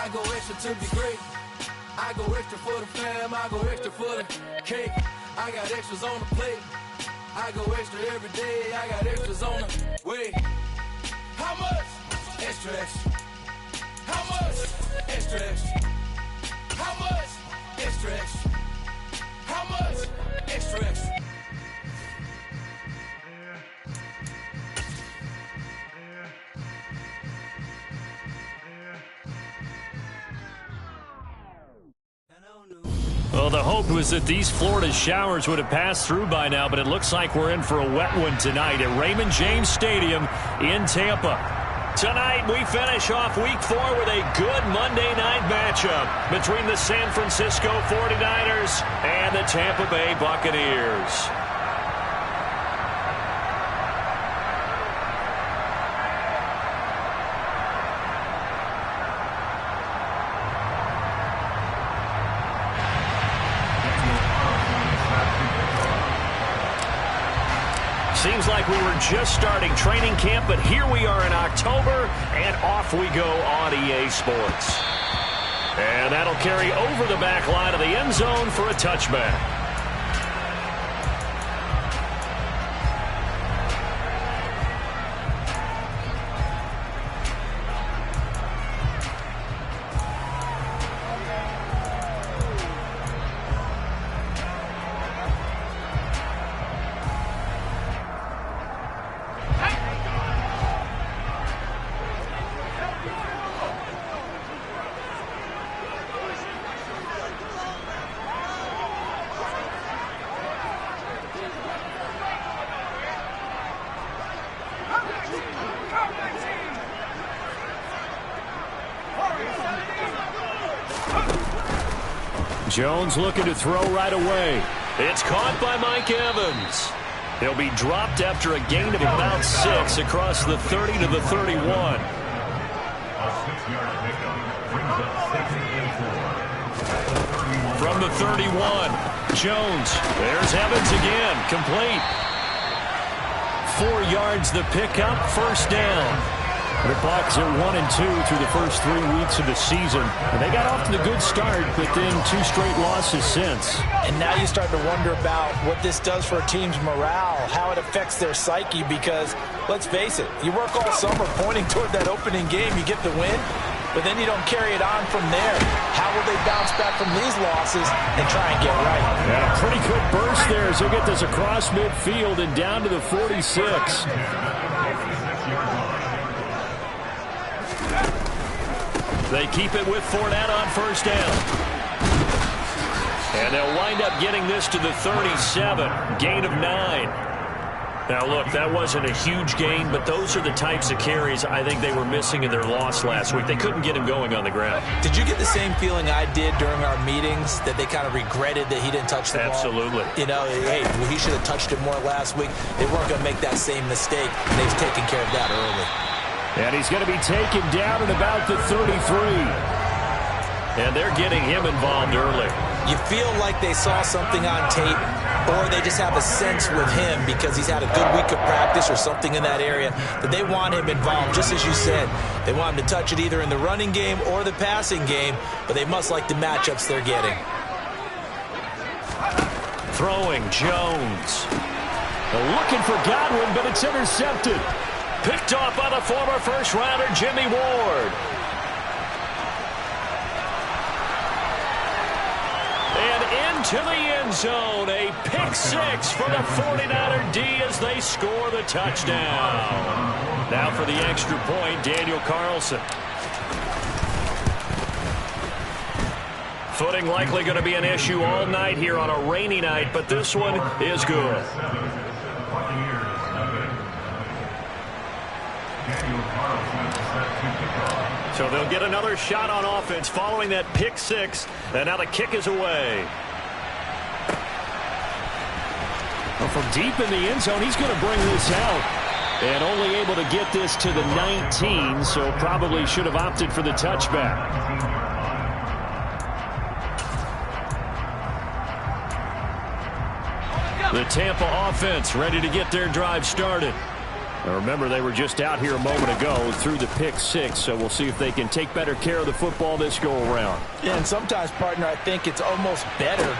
I go extra to be great. I go extra for the fam, I go extra for the cake. I got extras on the plate. I go extra every day, I got extras on the way. How much? Extra, extra. How much? Extra, extra. How much? Extra, extra. How much? Extra, extra. Well, the hope was that these Florida showers would have passed through by now, but it looks like we're in for a wet one tonight at Raymond James Stadium in Tampa. Tonight, we finish off Week 4 with a good Monday night matchup between the San Francisco 49ers and the Tampa Bay Buccaneers. Seems like we were just starting training camp, but here we are in October, and off we go on EA Sports. And that'll carry over the back line of the end zone for a touchback. Jones looking to throw right away. It's caught by Mike Evans. He'll be dropped after a gain of about 6 across the 30 to the 31. From the 31, Jones. There's Evans again, complete. 4 yards the pickup, first down. The Bucs are 1-2 through the first 3 weeks of the season. And they got off to the good start, but then 2 straight losses since. And now you start to wonder about what this does for a team's morale, how it affects their psyche, because, let's face it, you work all summer pointing toward that opening game, you get the win, but then you don't carry it on from there. How will they bounce back from these losses and try and get right? Yeah, pretty quick burst there as they get this across midfield and down to the 46. They keep it with Fournette on first down. And they'll wind up getting this to the 37, gain of 9. Now, look, that wasn't a huge gain, but those are the types of carries I think they were missing in their loss last week. They couldn't get him going on the ground. Did you get the same feeling I did during our meetings, that they kind of regretted that he didn't touch the ball? Absolutely. You know, hey, well, he should have touched it more last week. They weren't going to make that same mistake, and they've taken care of that early. And he's going to be taken down at about the 33. And they're getting him involved early. You feel like they saw something on tape, or they just have a sense with him because he's had a good week of practice or something in that area that they want him involved. Just as you said, they want him to touch it either in the running game or the passing game, but they must like the matchups they're getting. Throwing Jones. Looking for Godwin, but it's intercepted. Picked off by the former first-rounder Jimmy Ward. And into the end zone, a pick 6 for the 49er D as they score the touchdown. Now for the extra point, Daniel Carlson. Footing likely going to be an issue all night here on a rainy night, but this one is good. So they'll get another shot on offense following that pick 6, and now the kick is away. Well, from deep in the end zone, he's going to bring this out. And only able to get this to the 19, so probably should have opted for the touchback. The Tampa offense ready to get their drive started. Now remember, they were just out here a moment ago through the pick six, so we'll see if they can take better care of the football this go-around. Yeah, and sometimes, partner, I think it's almost better.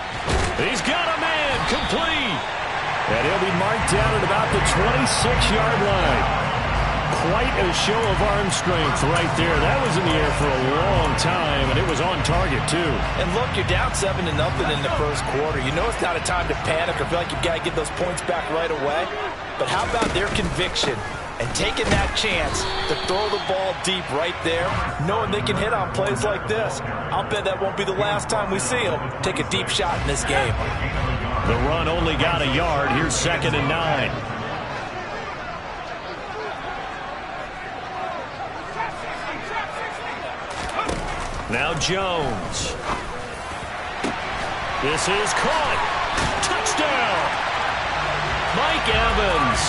He's got a man, complete. And he'll be marked down at about the 26-yard line. Quite a show of arm strength right there. That was in the air for a long time, and it was on target, too. And look, you're down 7-0 in the first quarter. You know it's not a time to panic or feel like you've got to get those points back right away. But how about their conviction and taking that chance to throw the ball deep right there, knowing they can hit on plays like this? I'll bet that won't be the last time we see them take a deep shot in this game. The run only got a yard. Here's 2nd and 9. Now Jones. This is caught. Touchdown. Mike Evans.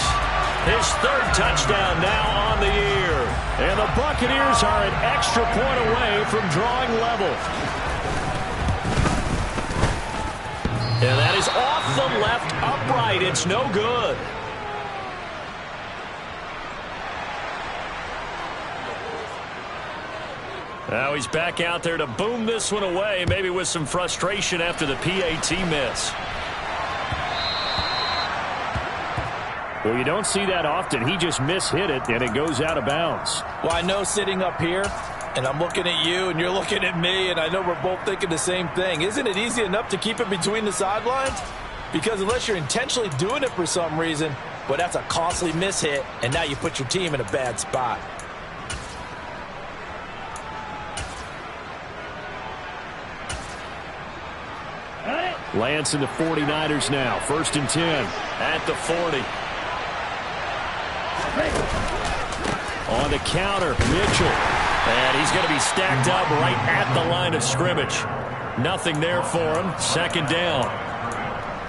His 3rd touchdown now on the year. And the Buccaneers are an extra point away from drawing level. And that is off the left upright. It's no good. Now he's back out there to boom this one away, maybe with some frustration after the PAT miss. Well, you don't see that often. He just mishit it, and it goes out of bounds. Well, I know sitting up here, and I'm looking at you, and you're looking at me, and I know we're both thinking the same thing. Isn't it easy enough to keep it between the sidelines? Because unless you're intentionally doing it for some reason, well, that's a costly mishit, and now you put your team in a bad spot. Lance and the 49ers now. 1st and 10 at the 40. On the counter, Mitchell. And he's going to be stacked up right at the line of scrimmage. Nothing there for him. 2nd down.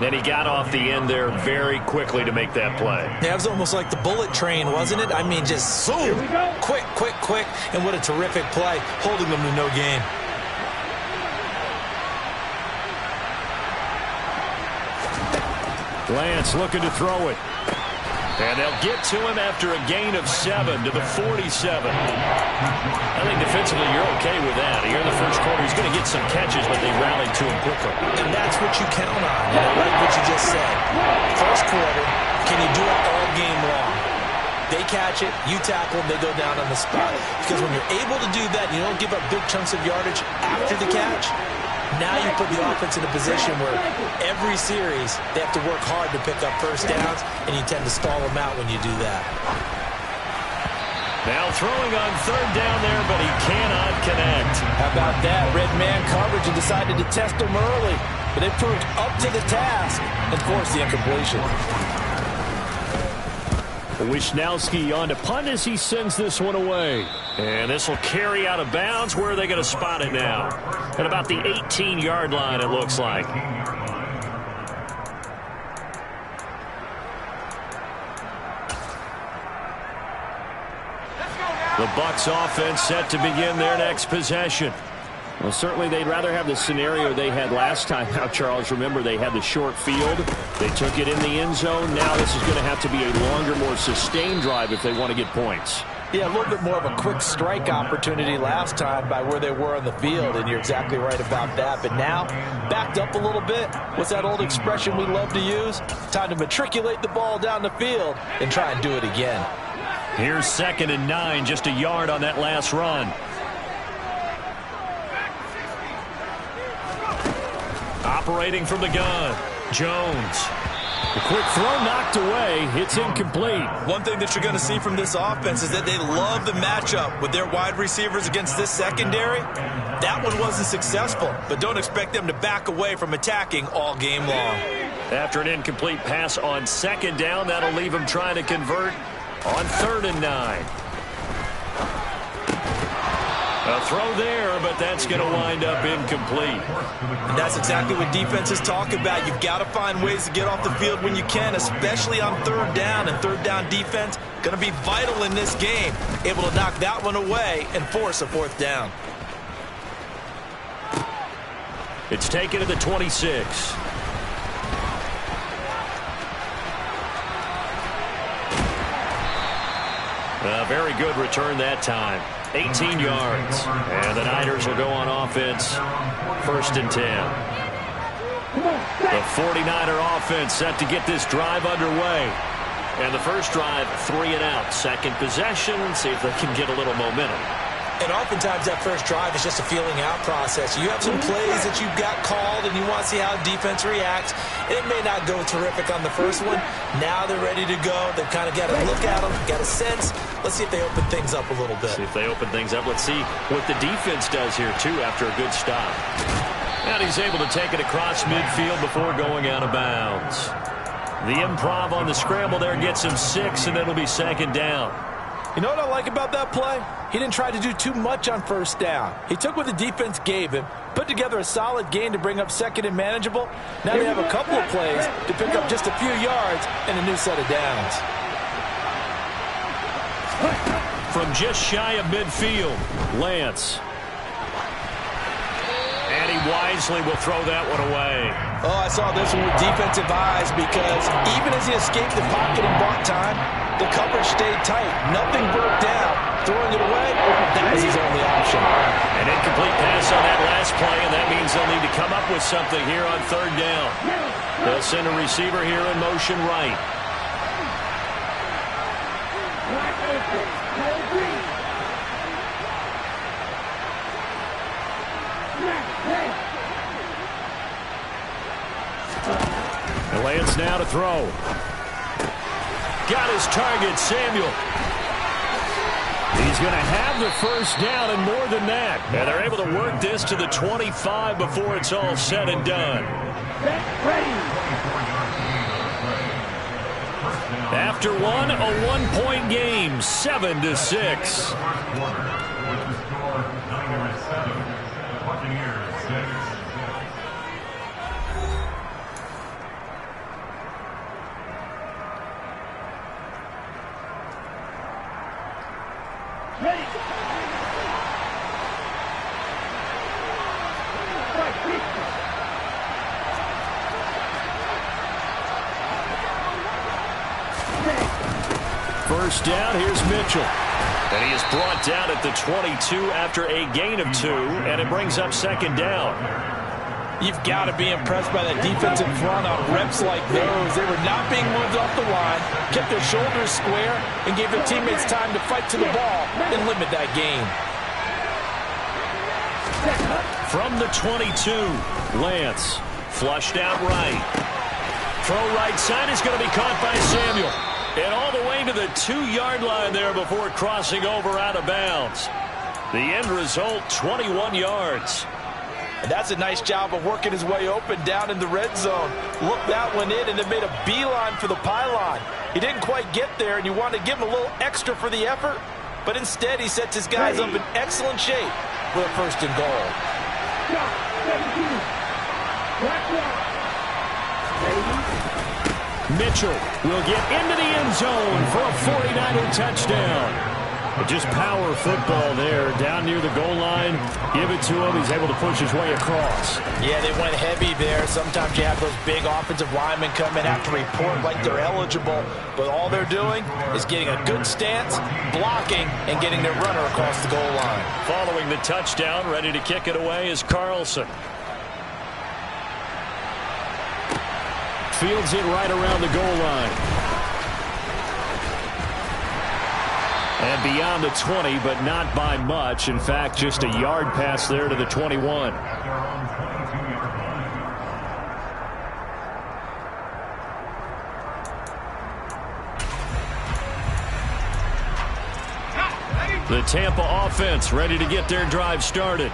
Then he got off the end there very quickly to make that play. Yeah, it was almost like the bullet train, wasn't it? I mean, just zoom. Quick, quick, quick. And what a terrific play, holding them to no gain. Lance looking to throw it. And they'll get to him after a gain of 7 to the 47. I think defensively you're okay with that. Here in the first quarter, he's going to get some catches, but they rallied to him quickly. And that's what you count on. And I like what you just said. First quarter, can you do it all game long? They catch it, you tackle them, they go down on the spot. Because when you're able to do that, you don't give up big chunks of yardage after the catch. Now you put the offense in a position where every series they have to work hard to pick up first downs, and you tend to stall them out when you do that. Now throwing on 3rd down there, but he cannot connect. How about that? Red man coverage and decided to test them early, but they proved up to the task and forced the incompletion. Wisnowski on to punt as he sends this one away. And this will carry out of bounds. Where are they going to spot it now? At about the 18-yard line, it looks like. The Bucs offense set to begin their next possession. Well, certainly they'd rather have the scenario they had last time. Now, Charles, remember they had the short field. They took it in the end zone. Now this is going to have to be a longer, more sustained drive if they want to get points. Yeah, a little bit more of a quick strike opportunity last time by where they were on the field, and you're exactly right about that. But now, backed up a little bit. What's that old expression we love to use? Time to matriculate the ball down the field and try and do it again. Here's 2nd and 9, just a yard on that last run. Operating from the gun, Jones. The quick throw knocked away. It's incomplete. One thing that you're going to see from this offense is that they love the matchup with their wide receivers against this secondary. That one wasn't successful, but don't expect them to back away from attacking all game long. After an incomplete pass on 2nd down, that'll leave them trying to convert on 3rd and 9. A throw there, but that's going to wind up incomplete. And that's exactly what defenses talk about. You've got to find ways to get off the field when you can, especially on 3rd down. And 3rd down defense going to be vital in this game. Able to knock that one away and force a 4th down. It's taken to the 26. Very good return that time. 18 yards. And the Niners will go on offense. 1st and 10. The 49er offense set to get this drive underway. And the first drive, 3 and out. Second possession, see if they can get a little momentum. And oftentimes that first drive is just a feeling out process. You have some plays that you've got called and you want to see how defense reacts. It may not go terrific on the first one. Now they're ready to go. They've kind of got to look at them, got a sense. Let's see if they open things up a little bit. See if they open things up. Let's see what the defense does here, too, after a good stop. And he's able to take it across midfield before going out of bounds. The improv on the scramble there gets him 6, and it'll be 2nd down. You know what I like about that play? He didn't try to do too much on 1st down. He took what the defense gave him, put together a solid gain to bring up 2nd and manageable. Now they have a couple of plays to pick up just a few yards and a new set of downs. From just shy of midfield, Lance. And he wisely will throw that one away. Oh, I saw this one with defensive eyes because even as he escaped the pocket and bought time, the coverage stayed tight. Nothing broke down. Throwing it away, that was his only option. An incomplete pass on that last play, and that means they'll need to come up with something here on 3rd down. They'll send a receiver here in motion right. And Lance now to throw. Got his target, Samuel. He's going to have the 1st down and more than that. And they're able to work this to the 25 before it's all said and done. After one, a 1-point game, 7-6. First down, here's Mitchell. And he is brought down at the 22 after a gain of 2, and it brings up 2nd down. You've got to be impressed by that defensive front on reps like those. They were not being moved off the line, kept their shoulders square, and gave their teammates time to fight to the ball and limit that gain. From the 22, Lance flushed out right. Throw right side is going to be caught by Samuel. And all the way to the 2-yard line there before crossing over out of bounds. The end result, 21 yards. And that's a nice job of working his way open down in the red zone. Looked that one in and then made a beeline for the pylon. He didn't quite get there, and you want to give him a little extra for the effort. But instead, he sets his guys up in excellent shape for a 1st and goal. Mitchell will get into the end zone for a 49er touchdown. But just power football there down near the goal line. Give it to him. He's able to push his way across. Yeah, they went heavy there. Sometimes you have those big offensive linemen come in, have to report like they're eligible. But all they're doing is getting a good stance, blocking, and getting their runner across the goal line. Following the touchdown, ready to kick it away is Carlson. Fields it right around the goal line. And beyond the 20, but not by much. In fact, just a yard pass there to the 21. The Tampa offense ready to get their drive started.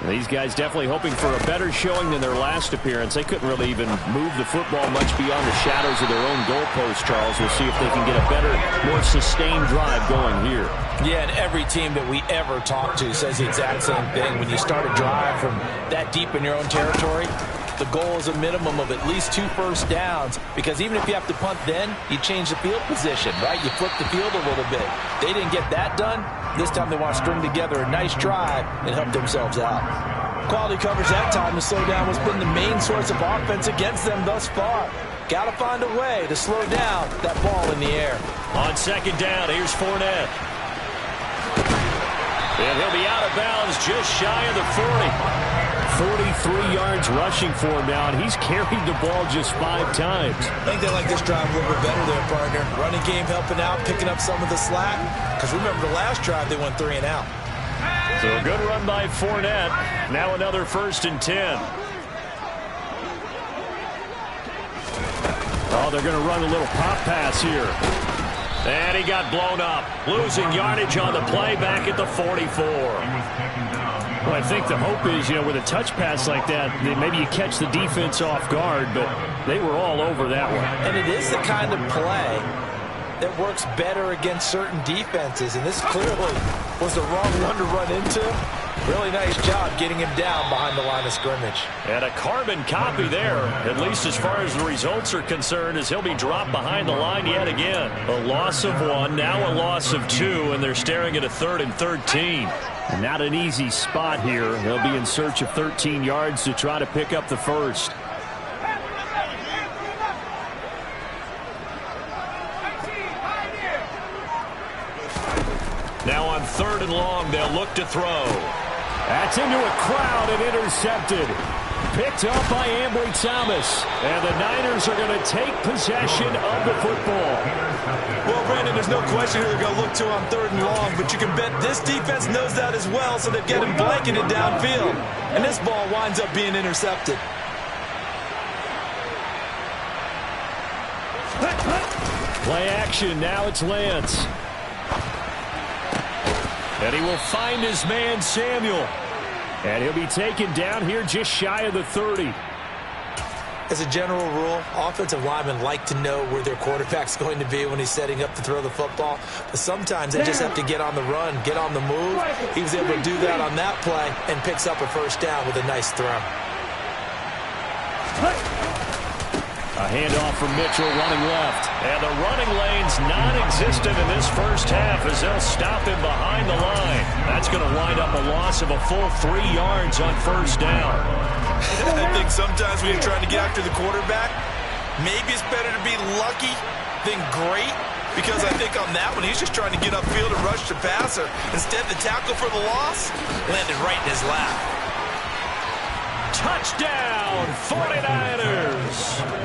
These guys definitely hoping for a better showing than their last appearance. They couldn't really even move the football much beyond the shadows of their own goalpost, Charles. We'll see if they can get a better, more sustained drive going here. Yeah, and every team that we ever talk to says the exact same thing. When you start a drive from that deep in your own territory, the goal is a minimum of at least 2 first downs, because even if you have to punt then, you change the field position, right? You flip the field a little bit. They didn't get that done. This time they want to string together a nice drive and help themselves out. Quality coverage that time to slow down what's been the main source of offense against them thus far. got to find a way to slow down that ball in the air. On second down, here's Fournette. And he'll be out of bounds just shy of the 40. 43 yards rushing for him now, and he's carried the ball just 5 times. I think they like this drive a little bit better there, partner. Running game helping out, picking up some of the slack. Because remember, the last drive, they went 3 and out. So a good run by Fournette. Now another 1st and 10. Oh, they're going to run a little pop pass here. And he got blown up. Losing yardage on the play back at the 44. Well, I think the hope is, with a touch pass like that, maybe you catch the defense off guard, but they were all over that one. And it is the kind of play that works better against certain defenses, and this clearly was the wrong one to run into. Really nice job getting him down behind the line of scrimmage. And a carbon copy there, at least as far as the results are concerned, as he'll be dropped behind the line yet again. A loss of 1, now a loss of 2, and they're staring at a 3rd and 13. And not an easy spot here. They'll be in search of 13 yards to try to pick up the 1st. Now on 3rd and long, they'll look to throw. That's into a crowd and intercepted. Picked up by Ambry Thomas. And the Niners are going to take possession of the football. Well, Brandon, there's no question who they're going to look to on 3rd and long, but you can bet this defense knows that as well, so they're getting blanketed downfield. And this ball winds up being intercepted. Play action. Now it's Lance. And he will find his man, Samuel. And he'll be taken down here just shy of the 30. As a general rule, offensive linemen like to know where their quarterback's going to be when he's setting up to throw the football. But sometimes they just have to get on the run, get on the move. He was able to do that on that play and picks up a 1st down with a nice throw. A handoff from Mitchell running left. And the running lane's non-existent in this 1st half as they'll stop him behind the line. That's going to wind up a loss of a full 3 yards on 1st down. I think sometimes when you're trying to get after the quarterback, maybe it's better to be lucky than great. Because I think on that one, he's just trying to get upfield and rush the passer. Instead, the tackle for the loss landed right in his lap. Touchdown, 49ers.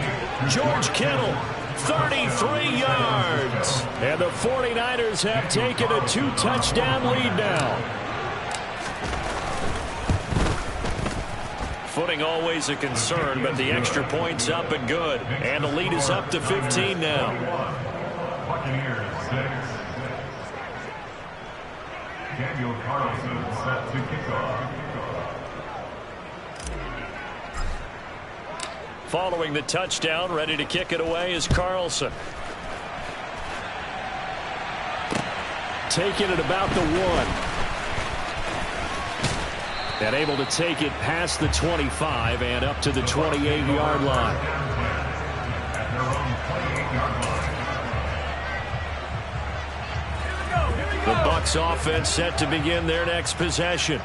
George Kittle, 33 yards. And the 49ers have taken a 2-touchdown lead now. Footing always a concern, but the extra point's up and good. And the lead is up to 15 now. Buccaneers 6. Daniel Carlson set to kick off. Following the touchdown, ready to kick it away is Carlson. Taking it about the 1. And able to take it past the 25 and up to the 28-yard line. The Bucs offense set to begin their next possession.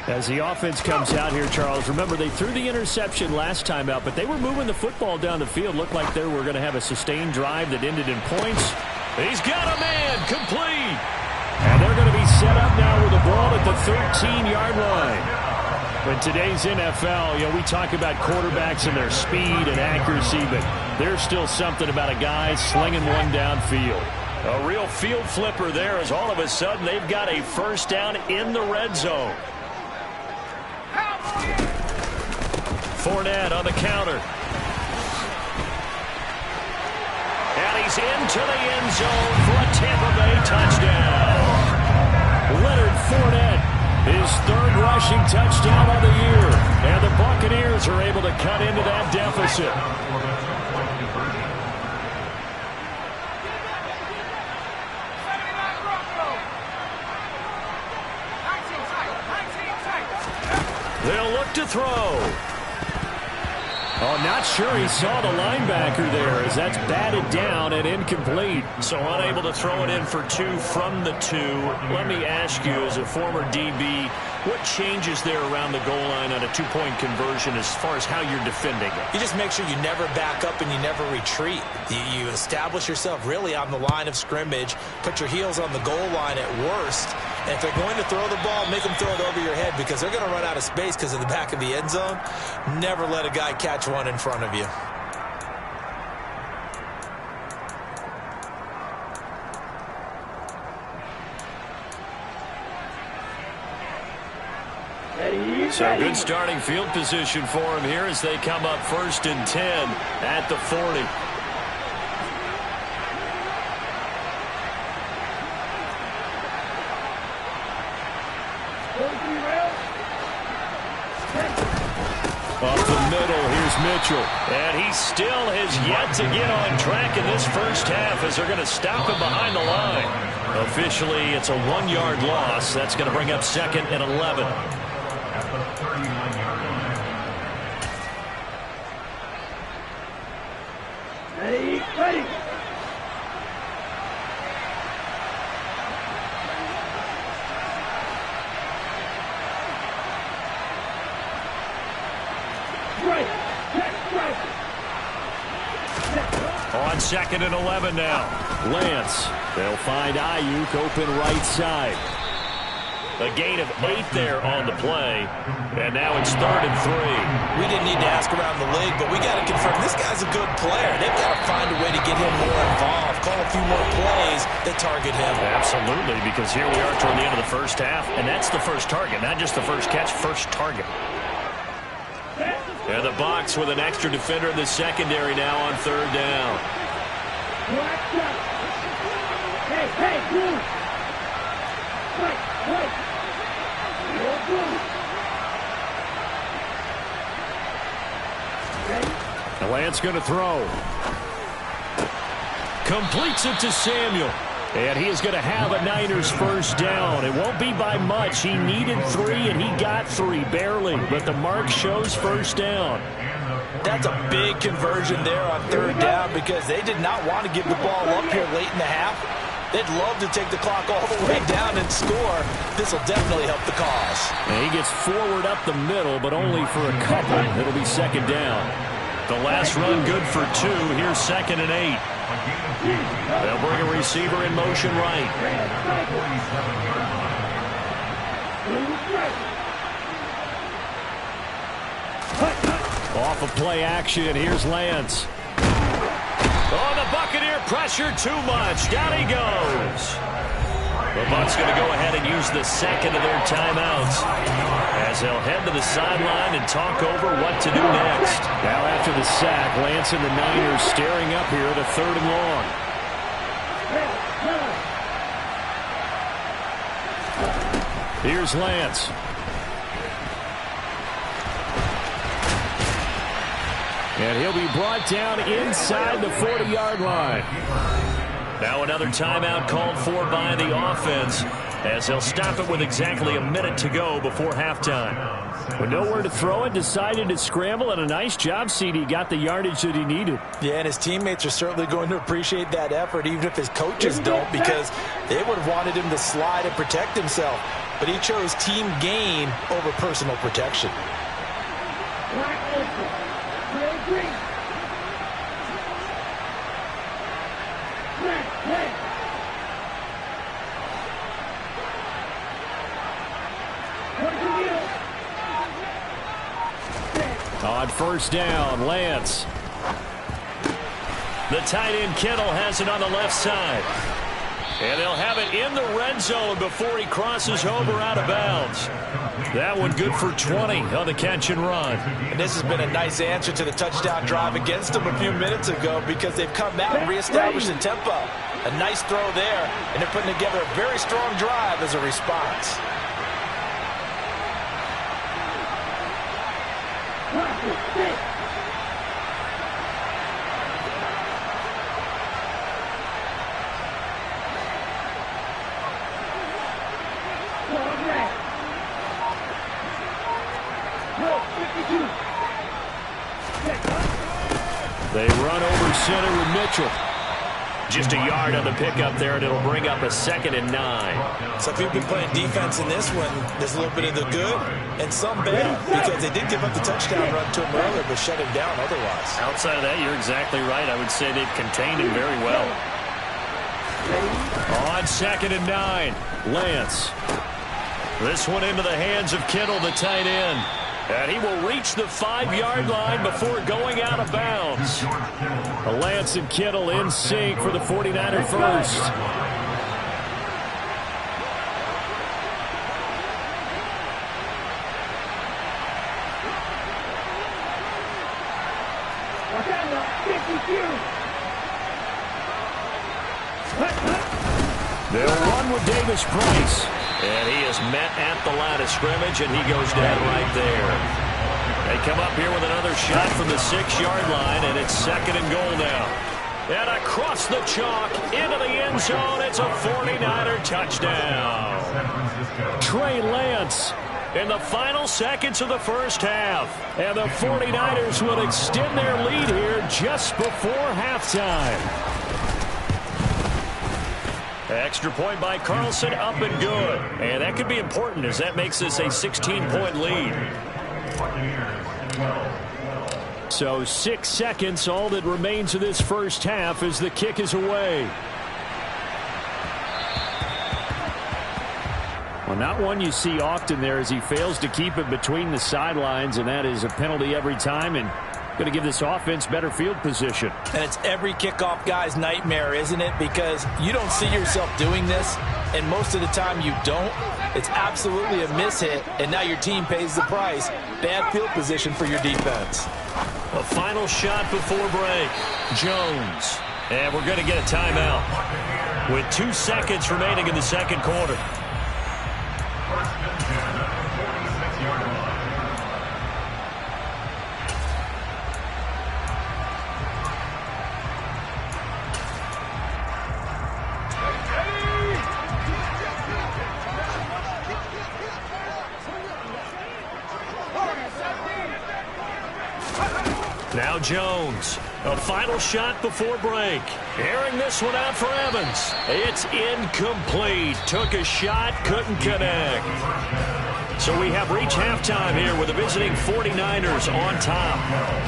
As the offense comes out here, Charles, remember they threw the interception last time out, but they were moving the football down the field. Looked like they were going to have a sustained drive that ended in points. He's got a man, complete. And they're going to be set up now with the ball at the 13-yard line. In today's NFL, we talk about quarterbacks and their speed and accuracy, but there's still something about a guy slinging one downfield. A real field flipper there as all of a sudden they've got a 1st down in the red zone. Fournette on the counter. And he's into the end zone for a Tampa Bay touchdown. Leonard Fournette, his 3rd rushing touchdown of the year. And the Buccaneers are able to cut into that deficit. They'll look to throw. Oh, not sure he saw the linebacker there as that's batted down and incomplete. So unable to throw it in for 2 from the 2. Let me ask you, as a former DB, What changes there around the goal line on a two-point conversion as far as how you're defending it? You just make sure you never back up and you never retreat. You establish yourself really on the line of scrimmage, put your heels on the goal line at worst, and if they're going to throw the ball, make them throw it over your head because they're going to run out of space because of the back of the end zone. Never let a guy catch one in front of you. So good starting field position for him here as they come up 1st and 10 at the 40. Up the middle, here's Mitchell. And he still has yet to get on track in this first half as they're going to stop him behind the line. Officially, it's a 1-yard loss. That's going to bring up 2nd and 11. At the 39-yard line. Ready. On 2nd and 11 now. Lance. They'll find Ayuk open right side. A gain of 8 there on the play. And now it's 3rd and 3. We didn't need to ask around the league, but we got to confirm this guy's a good player. They've got to find a way to get him more involved, call a few more plays that target him. Absolutely, because here we are toward the end of the first half, and that's the first target, not just the first catch, first target. And the box with an extra defender in the secondary now on 3rd down. Lance going to throw. Completes it to Samuel. And he is going to have a Niners first down. It won't be by much. He needed 3, and he got 3, barely. But the mark shows first down. That's a big conversion there on 3rd down because they did not want to give the ball up here late in the half. They'd love to take the clock all the way down and score. This will definitely help the cause. And he gets forward up the middle, but only for a couple. It'll be 2nd down. The last run good for 2. Here's 2nd and 8. They'll bring a receiver in motion right. Off of play action, here's Lance. Oh, the Buccaneer pressure too much. Down he goes. The Bucs going to go ahead and use the 2nd of their timeouts as they'll head to the sideline and talk over what to do next. Now after the sack, Lance and the Niners staring up here at a 3rd and long. Here's Lance. And he'll be brought down inside the 40-yard line. Now another timeout called for by the offense as they'll stop it with exactly a minute to go before halftime. With nowhere to throw it, decided to scramble, and a nice job, CD. Got the yardage that he needed. Yeah, and his teammates are certainly going to appreciate that effort, even if his coaches don't, because they would have wanted him to slide and protect himself. But he chose team gain over personal protection. On 1st down, Lance. The tight end Kittle has it on the left side. And they'll have it in the red zone before he crosses over out of bounds. That one good for 20 on the catch and run. And this has been a nice answer to the touchdown drive against them a few minutes ago because they've come out and reestablished the tempo. A nice throw there, and they're putting together a very strong drive as a response. They run over center with Mitchell. Just a yard on the pickup there, and it'll bring up a 2nd and 9. So if you've been playing defense in this one, there's a little bit of the good and some bad, because they did give up the touchdown run to him earlier, but shut him down otherwise. Outside of that, you're exactly right. I would say they've contained him very well. On 2nd and 9, Lance. This one into the hands of Kittle, the tight end. And he will reach the 5-yard line before going out of bounds. Lance and Kittle in sync for the 49er first. They'll run with Davis Price. And he is met at the line of scrimmage, and he goes down right there. They come up here with another shot from the 6-yard line, and it's 2nd and goal now. And across the chalk into the end zone, it's a 49er touchdown. Trey Lance in the final seconds of the first half. And the 49ers will extend their lead here just before halftime. Extra point by Carlson, up and good. And that could be important, as that makes this a 16-point lead. So 6 seconds, all that remains of this first half as the kick is away. Well, not one you see often there, as he fails to keep it between the sidelines, and that is a penalty every time, and going to give this offense better field position. And it's every kickoff guy's nightmare, isn't it? Because you don't see yourself doing this, and most of the time you don't. It's absolutely a mishit, and now your team pays the price. Bad field position for your defense. A final shot before break. Jones. And we're going to get a timeout with 2 seconds remaining in the second quarter. Now Jones, a final shot before break. Airing this one out for Evans. It's incomplete. Took a shot, couldn't connect. So we have reached halftime here with the visiting 49ers on top.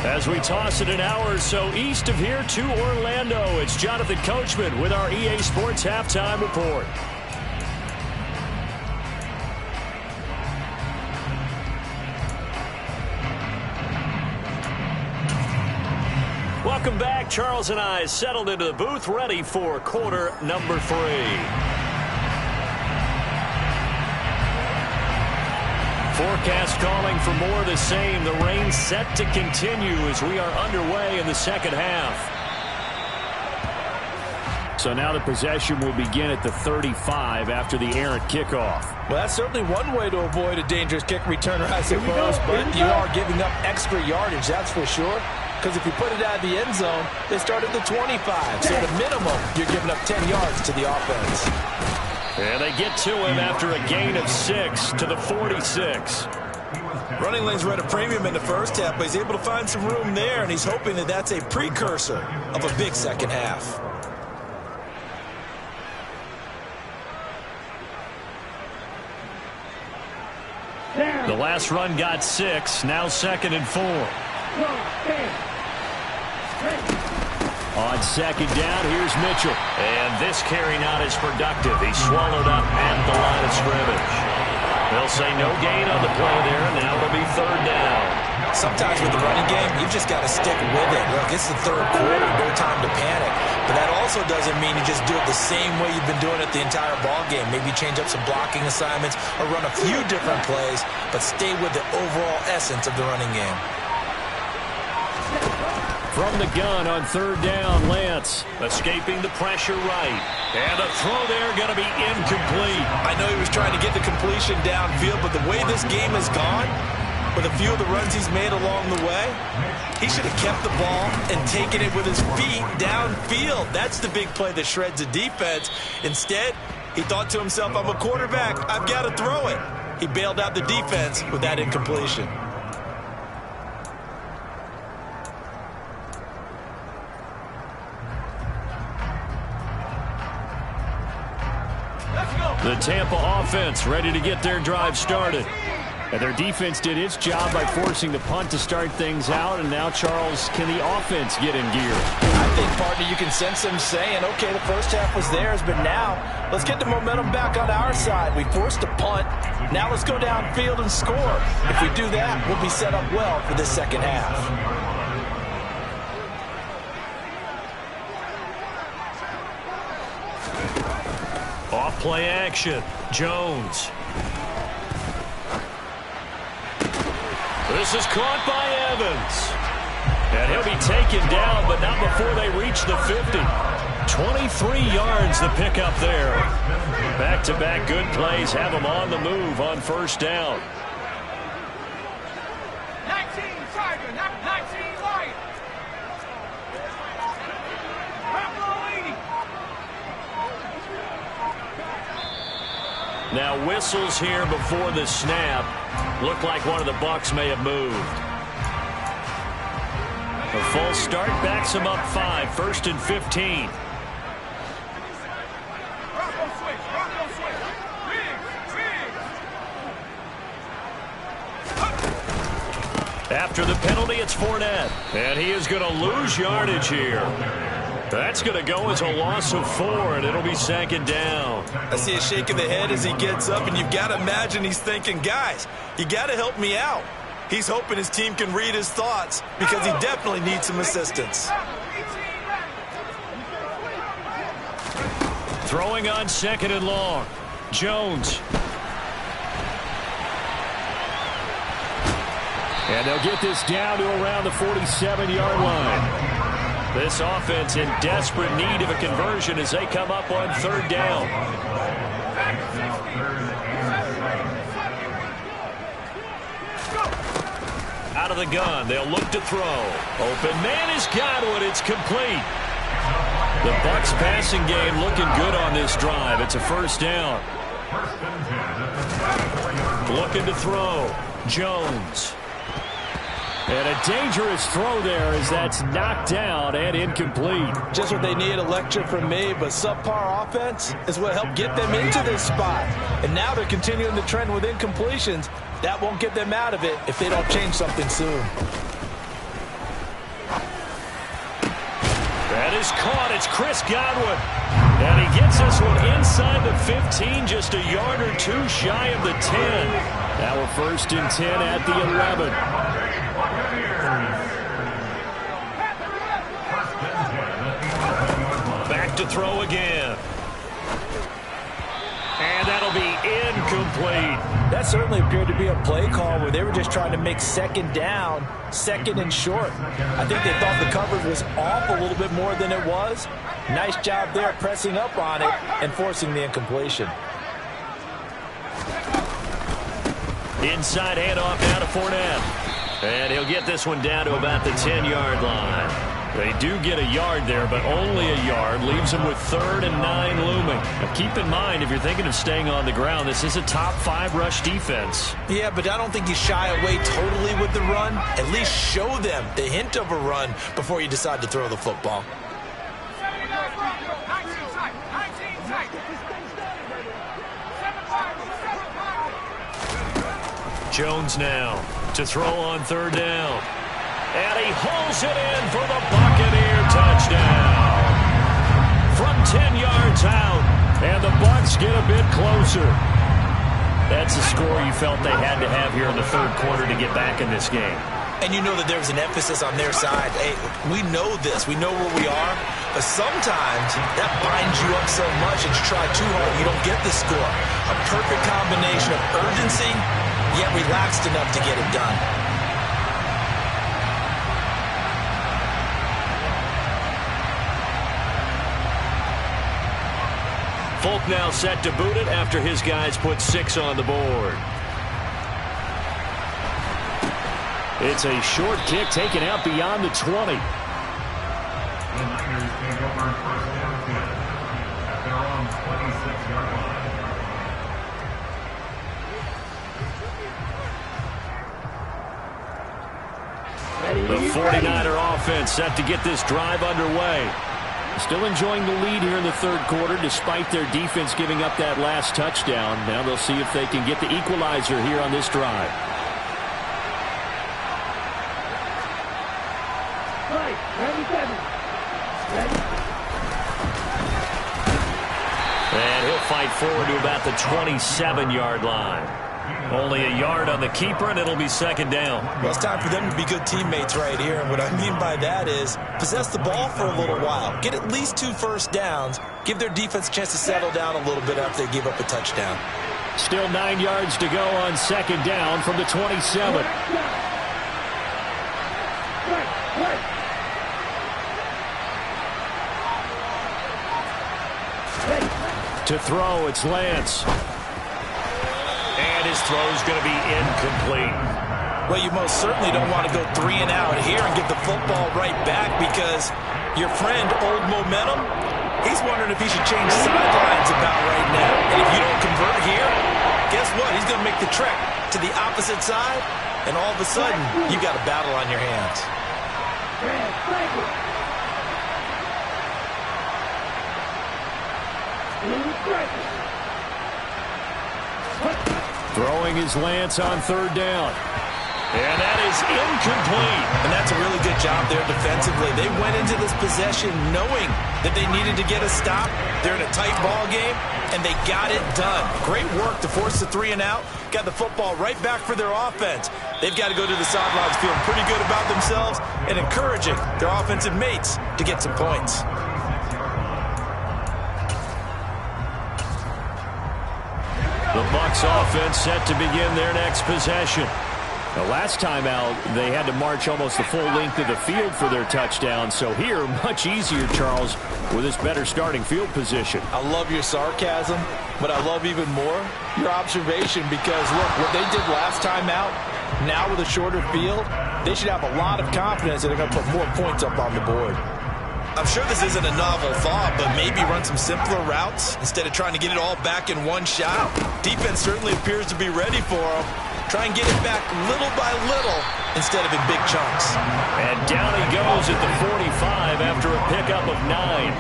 As we toss it an hour or so east of here to Orlando, it's Jonathan Coachman with our EA Sports Halftime Report. Welcome back. Charles and I settled into the booth, ready for quarter number 3. Forecast calling for more of the same. The rain set to continue as we are underway in the second half. So now the possession will begin at the 35 after the errant kickoff. Well, that's certainly one way to avoid a dangerous kick returner, I suppose, but you are giving up extra yardage, that's for sure. Because if you put it out of the end zone, they start at the 25. So at a minimum, you're giving up 10 yards to the offense. And they get to him after a gain of 6 to the 46. Running lanes were at a premium in the first half, but he's able to find some room there, and he's hoping that that's a precursor of a big second half. The last run got 6, now 2nd and 4. On second down, here's Mitchell. And this carry not as productive. He's swallowed up at the line of scrimmage. They'll say no gain on the play there. Now it'll be 3rd down. Sometimes with the running game, you've just got to stick with it. Look, it's the 3rd quarter, no time to panic. But that also doesn't mean you just do it the same way you've been doing it the entire ball game. Maybe change up some blocking assignments or run a few different plays, but stay with the overall essence of the running game. From the gun on 3rd down, Lance escaping the pressure right. And the throw there going to be incomplete. I know he was trying to get the completion downfield, but the way this game has gone, with a few of the runs he's made along the way, he should have kept the ball and taken it with his feet downfield. That's the big play that shreds a defense. Instead, he thought to himself, I'm a quarterback, I've got to throw it. He bailed out the defense with that incompletion. The Tampa offense ready to get their drive started. And their defense did its job by forcing the punt to start things out. And now, Charles, can the offense get in gear? I think, partner, you can sense them saying, okay, the first half was theirs, but now let's get the momentum back on our side. We forced a punt. Now let's go downfield and score. If we do that, we'll be set up well for this second half. Off play action. Jones. This is caught by Evans. And he'll be taken down, but not before they reach the 50. 23 yards the pickup there. Back-to-back good plays have them on the move on first down. 19 Tiger, 19 Lion. Now whistles here before the snap. Looked like one of the Bucs may have moved. A full start backs him up 5, 1st and 15. After the penalty, it's Fournette. And he is going to lose yardage here. That's going to go as a loss of 4, and it'll be second down. I see a shake of the head as he gets up, and you've got to imagine he's thinking, guys, you got to help me out. He's hoping his team can read his thoughts because he definitely needs some assistance. Throwing on 2nd and long. Jones. And they'll get this down to around the 47-yard line. This offense in desperate need of a conversion as they come up on 3rd down. Out of the gun, they'll look to throw. Open man is Godwin. It's complete. The Bucs passing game looking good on this drive. It's a first down. Looking to throw. Jones. And a dangerous throw there as that's knocked down and incomplete. Just what they need, a lecture from me, but subpar offense is what helped get them into this spot. And now they're continuing the trend with incompletions. That won't get them out of it if they don't change something soon. That is caught. It's Chris Godwin. And he gets this one inside the 15, just a yard or 2 shy of the 10. Now we're 1st and 10 at the 11. Back to throw again. And that'll be incomplete. That certainly appeared to be a play call where they were just trying to make 2nd down, 2nd and short. I think they thought the coverage was off a little bit more than it was. Nice job there pressing up on it and forcing the incompletion. Inside handoff now to Fournette. And he'll get this one down to about the 10-yard line. They do get a yard there, but only a yard. Leaves them with 3rd and 9 looming. Now keep in mind, if you're thinking of staying on the ground, this is a top 5 rush defense. Yeah, but I don't think you shy away totally with the run. At least show them the hint of a run before you decide to throw the football. Jones now to throw on 3rd down. And he hauls it in for the Buccaneer touchdown. From 10 yards out, and the Bucs get a bit closer. That's a score you felt they had to have here in the 3rd quarter to get back in this game. And you know that there was an emphasis on their side. Hey, we know this. We know where we are. But sometimes that binds you up so much that you try too hard, you don't get the score. A perfect combination of urgency, yet relaxed enough to get it done. Folk now set to boot it after his guys put 6 on the board. It's a short kick taken out beyond the 20. The 49er offense set to get this drive underway. Still enjoying the lead here in the third quarter despite their defense giving up that last touchdown. Now they'll see if they can get the equalizer here on this drive. And he'll fight forward to about the 27-yard line. Only a yard on the keeper, and it'll be second down. Well, it's time for them to be good teammates right here. And what I mean by that is possess the ball for a little while. Get at least 2 first downs. Give their defense a chance to settle down a little bit after they give up a touchdown. Still 9 yards to go on second down from the 27. To throw, it's Lance. And his throw's going to be incomplete. Well, you most certainly don't want to go 3 and out here and get the football right back because your friend, Old Momentum, he's wondering if he should change sidelines about right now. And if you don't convert here, guess what? He's going to make the trek to the opposite side, and all of a sudden, you got a battle on your hands. Throwing his Lance on third down. And that is incomplete. And that's a really good job there defensively. They went into this possession knowing that they needed to get a stop. They're in a tight ball game, and they got it done. Great work to force the 3 and out. Got the football right back for their offense. They've got to go to the sidelines feeling pretty good about themselves and encouraging their offensive mates to get some points. The Bucs offense set to begin their next possession. The last time out, they had to march almost the full length of the field for their touchdown. So here, much easier, Charles, with this better starting field position. I love your sarcasm, but I love even more your observation because, look, what they did last time out, now with a shorter field, they should have a lot of confidence that they're going to put more points up on the board. I'm sure this isn't a novel thought, but maybe run some simpler routes instead of trying to get it all back in one shot. Defense certainly appears to be ready for them. Try and get it back little by little instead of in big chunks. And down he goes at the 45 after a pickup of 9.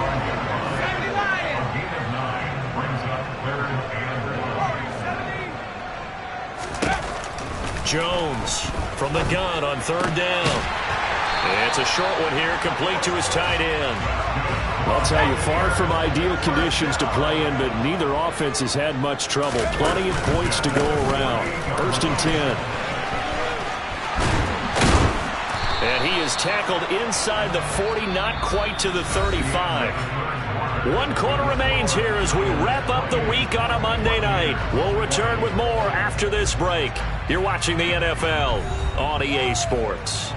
Jones from the gun on third down. It's a short one here, complete to his tight end. I'll tell you, far from ideal conditions to play in, but neither offense has had much trouble. Plenty of points to go around. 1st and 10. And he is tackled inside the 40, not quite to the 35. 1 quarter remains here as we wrap up the week on a Monday night. We'll return with more after this break. You're watching the NFL on EA Sports.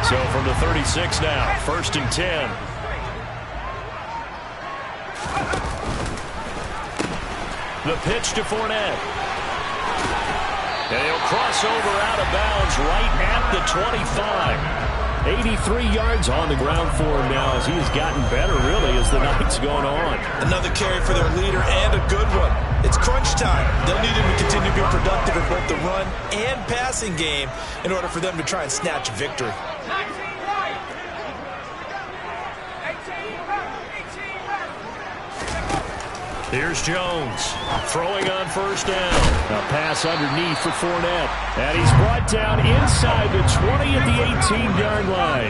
So from the 36 now, 1st and 10. The pitch to Fournette. And he'll cross over out of bounds right at the 25. 83 yards on the ground for him now as he has gotten better, really, as the night's gone on. Another carry for their leader and a good one. It's crunch time. They'll need him to continue to be productive in both the run and passing game in order for them to try and snatch a victory. Here's Jones throwing on first down. A pass underneath for Fournette. And he's brought down inside the 20 at the 18-yard line.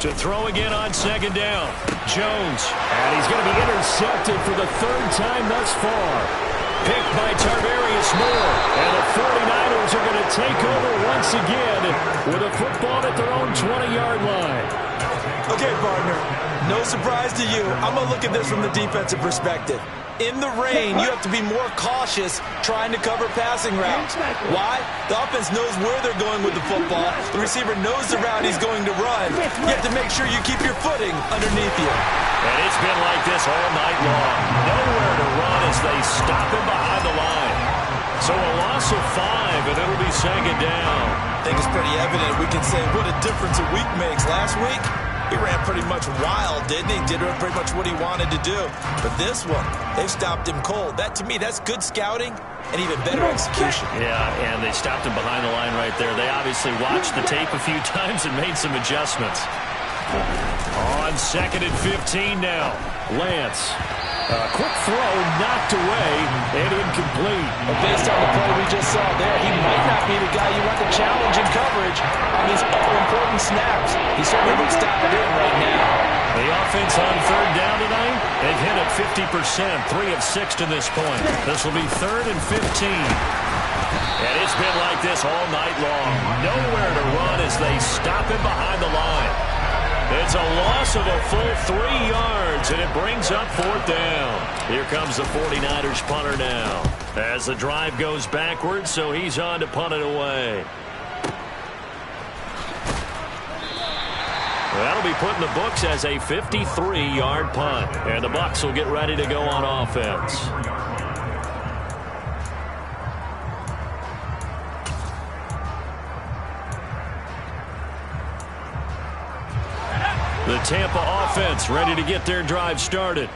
To throw again on second down. Jones. And he's going to be intercepted for the 3rd time thus far. Picked by Tarvarius Moore. And the 49ers are going to take over once again with a football at their own 20-yard line. Okay, partner, no surprise to you. I'm going to look at this from the defensive perspective. In the rain, you have to be more cautious trying to cover passing routes. Why? The offense knows where they're going with the football. The receiver knows the route he's going to run. You have to make sure you keep your footing underneath you. And it's been like this all night long. Nowhere to run as they stop him behind the line. So a loss of 5, and it'll be second down. I think it's pretty evident we can say what a difference a week makes. Last week, he ran pretty much wild, didn't he? Did pretty much what he wanted to do. But this one, they've stopped him cold. That, to me, that's good scouting and even better execution. Yeah, and they stopped him behind the line right there. They obviously watched the tape a few times and made some adjustments. On 2nd and 15 now. Lance. Quick throw, knocked away, and incomplete. Well, based on the play we just saw there, he might not be the guy you want to challenge in coverage on these all-important snaps. He certainly looks dialed in right now. The offense on 3rd down tonight, they've hit it 50%, 3 of 6 to this point. This will be 3rd and 15. And it's been like this all night long. Nowhere to run as they stop him behind the line. It's a loss of a full 3 yards, and it brings up 4th down. Here comes the 49ers punter now. As the drive goes backwards, so he's on to punt it away. That'll be put in the books as a 53-yard punt. And the Bucs will get ready to go on offense. The Tampa offense ready to get their drive started.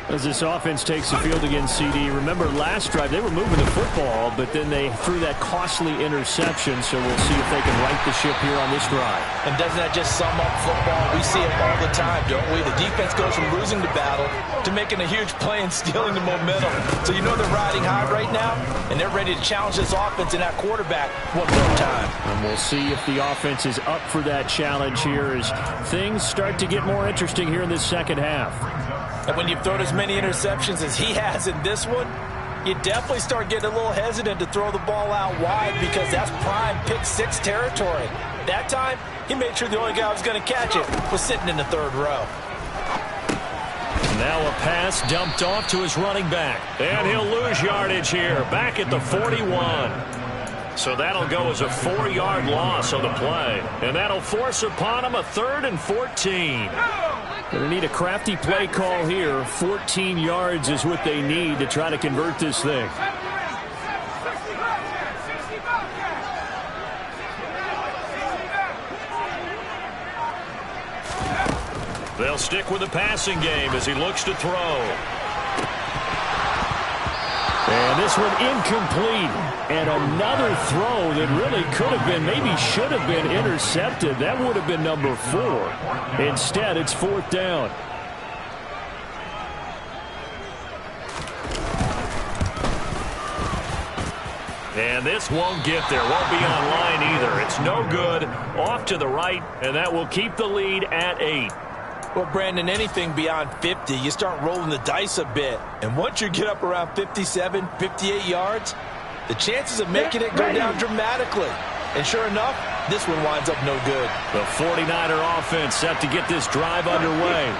As this offense takes the field against CD, remember last drive they were moving the football, but then they threw that costly interception, so we'll see if they can right the ship here on this drive. And doesn't that just sum up football? We see it all the time, don't we? The defense goes from losing the battle to making a huge play and stealing the momentum. So you know they're riding high right now, and they're ready to challenge this offense and that quarterback one more time. And we'll see if the offense is up for that challenge here as things start to get more interesting here in this second half. And when you've thrown as many interceptions as he has in this one, you definitely start getting a little hesitant to throw the ball out wide because that's prime pick-6 territory. That time, he made sure the only guy who was going to catch it was sitting in the 3rd row. Now a pass dumped off to his running back. And he'll lose yardage here, back at the 41. So that'll go as a 4-yard loss on the play. And that'll force upon him a 3rd and 14. Going to need a crafty play call here. 14 yards is what they need to try to convert this thing. They'll stick with the passing game as he looks to throw. And this one incomplete. And another throw that really could have been, maybe should have been intercepted. That would have been number 4. Instead, it's 4th down. And this won't get there. Won't be online either. It's no good. Off to the right, and that will keep the lead at 8. Well, Brandon, anything beyond 50, you start rolling the dice a bit. And once you get up around 57, 58 yards, the chances of making it go down dramatically. And sure enough, this one winds up no good. The 49er offense set to get this drive underway.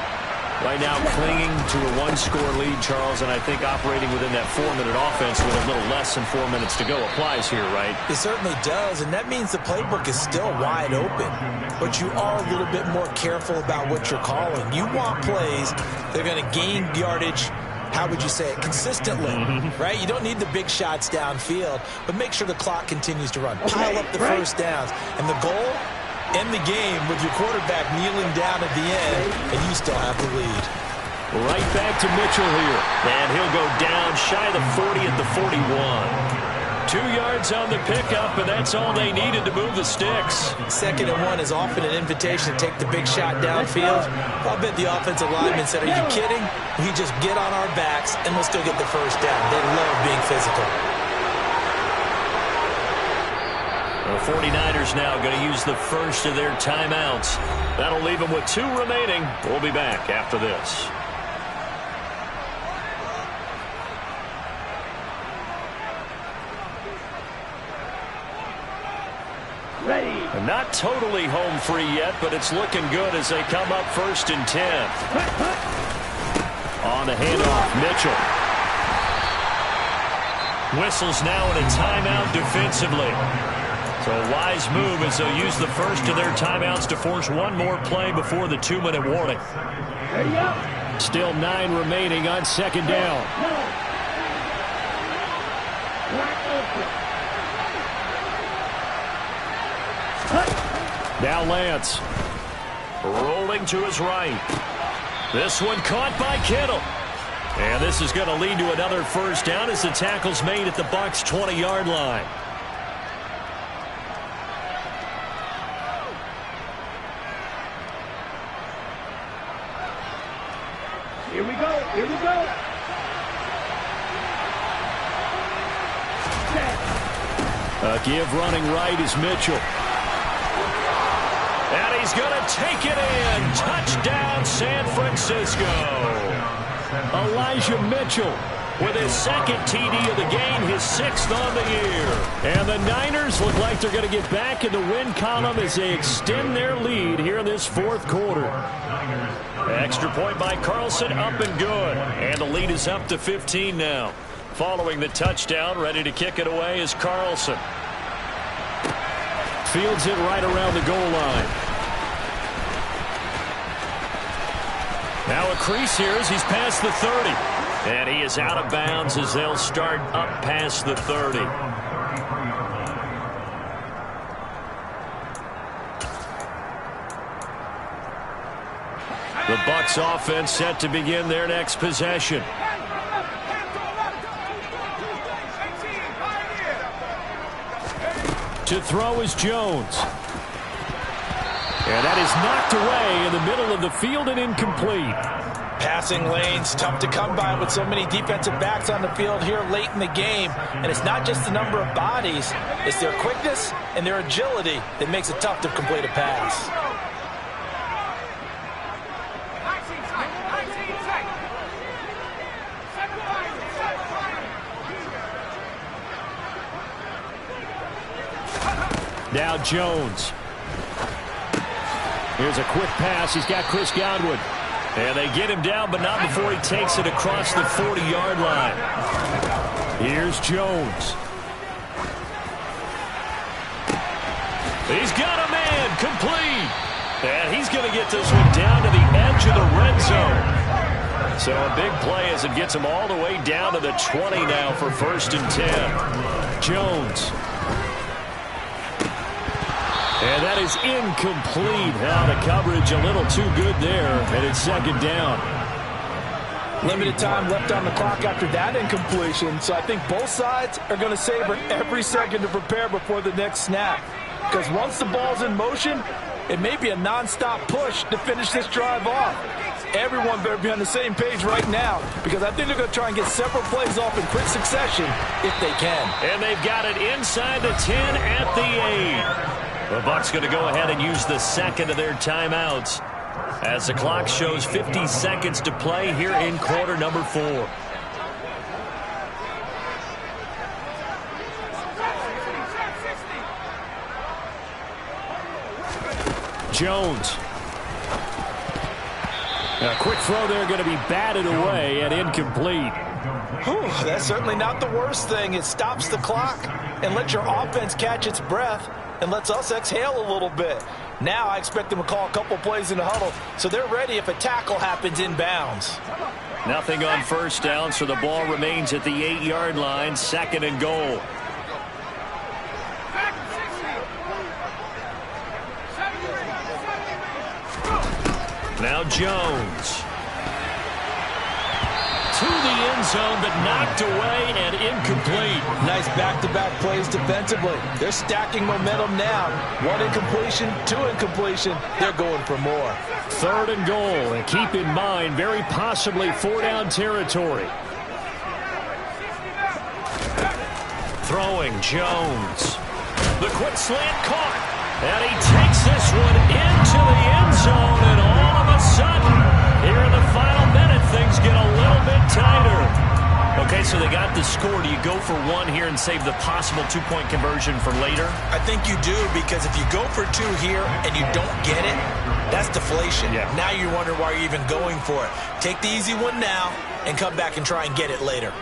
Right now clinging to a 1-score lead, Charles, and I think operating within that 4-minute offense with a little less than 4 minutes to go applies here, right? It certainly does, and that means the playbook is still wide open. But you are a little bit more careful about what you're calling. You want plays that are going to gain yardage, how would you say it, consistently, right? You don't need the big shots downfield, but make sure the clock continues to run. Pile up the first downs. And the goal? End the game with your quarterback kneeling down at the end, and you still have the lead. Right back to Mitchell here. And he'll go down shy of the 40 at the 41. 2 yards on the pickup, and that's all they needed to move the sticks. 2nd and 1 is often an invitation to take the big shot downfield. I'll bet the offensive lineman said, are you kidding? We just get on our backs, and we'll still get the first down. They love being physical. The 49ers now going to use the first of their timeouts. That'll leave them with 2 remaining. We'll be back after this. Ready. Not totally home free yet, but it's looking good as they come up 1st and 10. On the handoff, Mitchell. Whistles now in a timeout defensively. So a wise move as they'll use the first of their timeouts to force one more play before the 2-minute warning. Still 9 remaining on 2nd down. Now Lance. Rolling to his right. This one caught by Kittle. And this is going to lead to another first down as the tackle's made at the Bucs' 20-yard line. Here we go. Here we go. A give running right is Mitchell. And he's going to take it in. Touchdown, San Francisco. Elijah Mitchell with his second TD of the game, his 6th on the year. And the Niners look like they're going to get back in the win column as they extend their lead here in this fourth quarter. Extra point by Carlson, up and good. And the lead is up to 15 now. Following the touchdown, ready to kick it away is Carlson. Fields it right around the goal line. Now a crease here as he's past the 30. And he is out of bounds as they'll start up past the 30. The Bucs offense set to begin their next possession. To throw is Jones. And that is knocked away in the middle of the field and incomplete. Passing lanes, tough to come by with so many defensive backs on the field here late in the game. And it's not just the number of bodies, it's their quickness and their agility that makes it tough to complete a pass. Now Jones. Here's a quick pass. He's got Chris Godwin. And they get him down, but not before he takes it across the 40-yard line. Here's Jones. He's got a man, complete. And he's going to get this one down to the edge of the red zone. So a big play as it gets him all the way down to the 20 now for 1st and 10. Jones. And that is incomplete. Now the coverage a little too good there, and it's 2nd down. Limited time left on the clock after that incompletion, so I think both sides are going to savor every second to prepare before the next snap. Because once the ball's in motion, it may be a nonstop push to finish this drive off. Everyone better be on the same page right now, because I think they're going to try and get several plays off in quick succession if they can. And they've got it inside the 10 at the 8. The Bucs going to go ahead and use the second of their timeouts as the clock shows 50 seconds to play here in quarter number 4. Jones. A quick throw there going to be batted away and incomplete. Whew, that's certainly not the worst thing. It stops the clock and lets your offense catch its breath and lets us exhale a little bit. Now I expect them to call a couple plays in the huddle so they're ready if a tackle happens inbounds. Nothing on 1st down, so the ball remains at the 8-yard line, 2nd and goal. Now Jones. To the end zone, but knocked away and incomplete. Nice back-to-back plays defensively. They're stacking momentum now. 1 incompletion, 2 incompletion. They're going for more. 3rd and goal, and keep in mind, very possibly 4-down territory. Throwing Jones. The quick slant caught. And he takes this one into the end zone, and all of a sudden, here in the final minute, things get a little bit tighter. Okay, so they got the score. Do you go for 1 here and save the possible 2-point conversion for later? I think you do, because if you go for 2 here and you don't get it, that's deflation. Yeah. Now you wonder why you're even going for it. Take the easy one now and come back and try and get it later.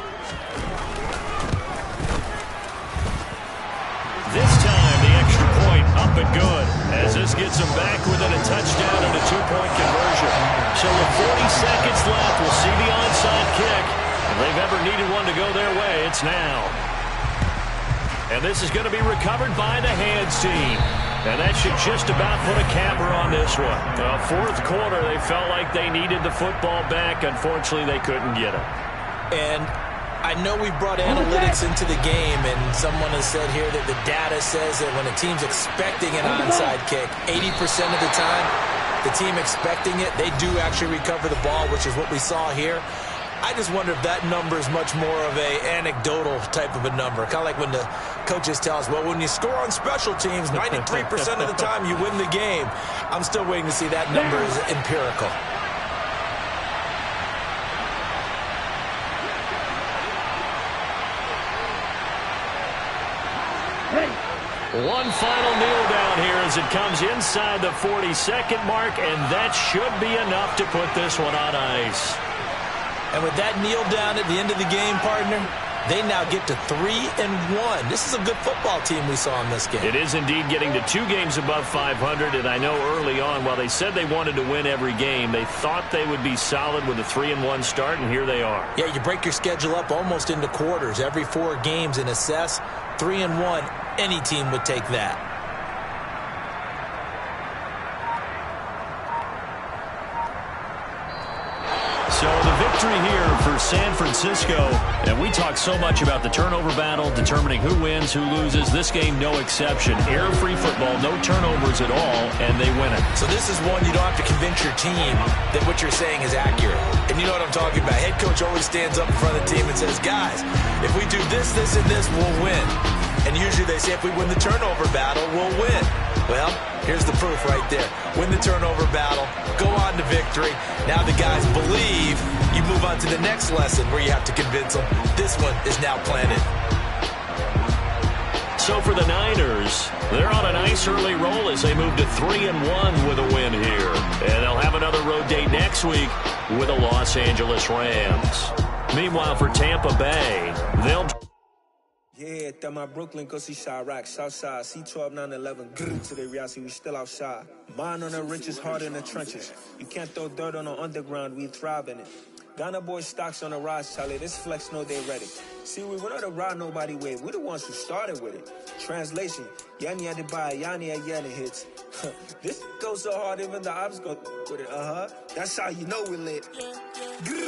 This time, the extra point up and good, as this gets them back within a touchdown and a 2-point conversion. So with 40 seconds left, we'll see the onside kick. If they've ever needed one to go their way, it's now. And this is going to be recovered by the Hands team. And that should just about put a capper on this one. Fourth quarter, they felt like they needed the football back. Unfortunately, they couldn't get it. And I know we brought analytics into the game, and someone has said here that the data says that when a team's expecting an onside kick, 80% of the time, the team expecting it, they do actually recover the ball, which is what we saw here. I just wonder if that number is much more of a anecdotal type of a number. Kind of like when the coaches tell us, well, when you score on special teams, 93% of the time you win the game. I'm still waiting to see that number is empirical. One final kneel down here as it comes inside the 40-second mark, and that should be enough to put this one on ice. And with that kneel down at the end of the game, partner, they now get to 3-1. This is a good football team we saw in this game. It is indeed getting to 2 games above 500, and I know early on, while they said they wanted to win every game, they thought they would be solid with a 3-1 start, and here they are. Yeah, you break your schedule up almost into quarters, every 4 games, and assess 3-1. Any team would take that. So the victory here for San Francisco, and we talk so much about the turnover battle, determining who wins, who loses. This game, no exception. Air-free football, no turnovers at all, and they win it. So this is one you don't have to convince your team that what you're saying is accurate. And you know what I'm talking about. Head coach always stands up in front of the team and says, guys, if we do this, this, and this, we'll win. And usually they say if we win the turnover battle, we'll win. Well, here's the proof right there. Win the turnover battle, go on to victory. Now the guys believe. You move on to the next lesson where you have to convince them. This one is now planted. So for the Niners, they're on a nice early roll as they move to 3-1 with a win here. And they'll have another road date next week with the Los Angeles Rams. Meanwhile, for Tampa Bay, they'll... Yeah, that my Brooklyn, go see Chirac, Southside, C12, 911, grrr, to the reality, we still outside. Mine on the riches, hard in the trenches. You can't throw dirt on the underground, we thrive in it. Ghana boys stocks on the rise, Charlie, this flex know they ready. See, we went on the ride nobody wave, we the ones who started with it. Translation, Yanni had to buy, Yanni had Yanni hits. This goes so hard, even the ops go with it, That's how you know we lit. Grrr.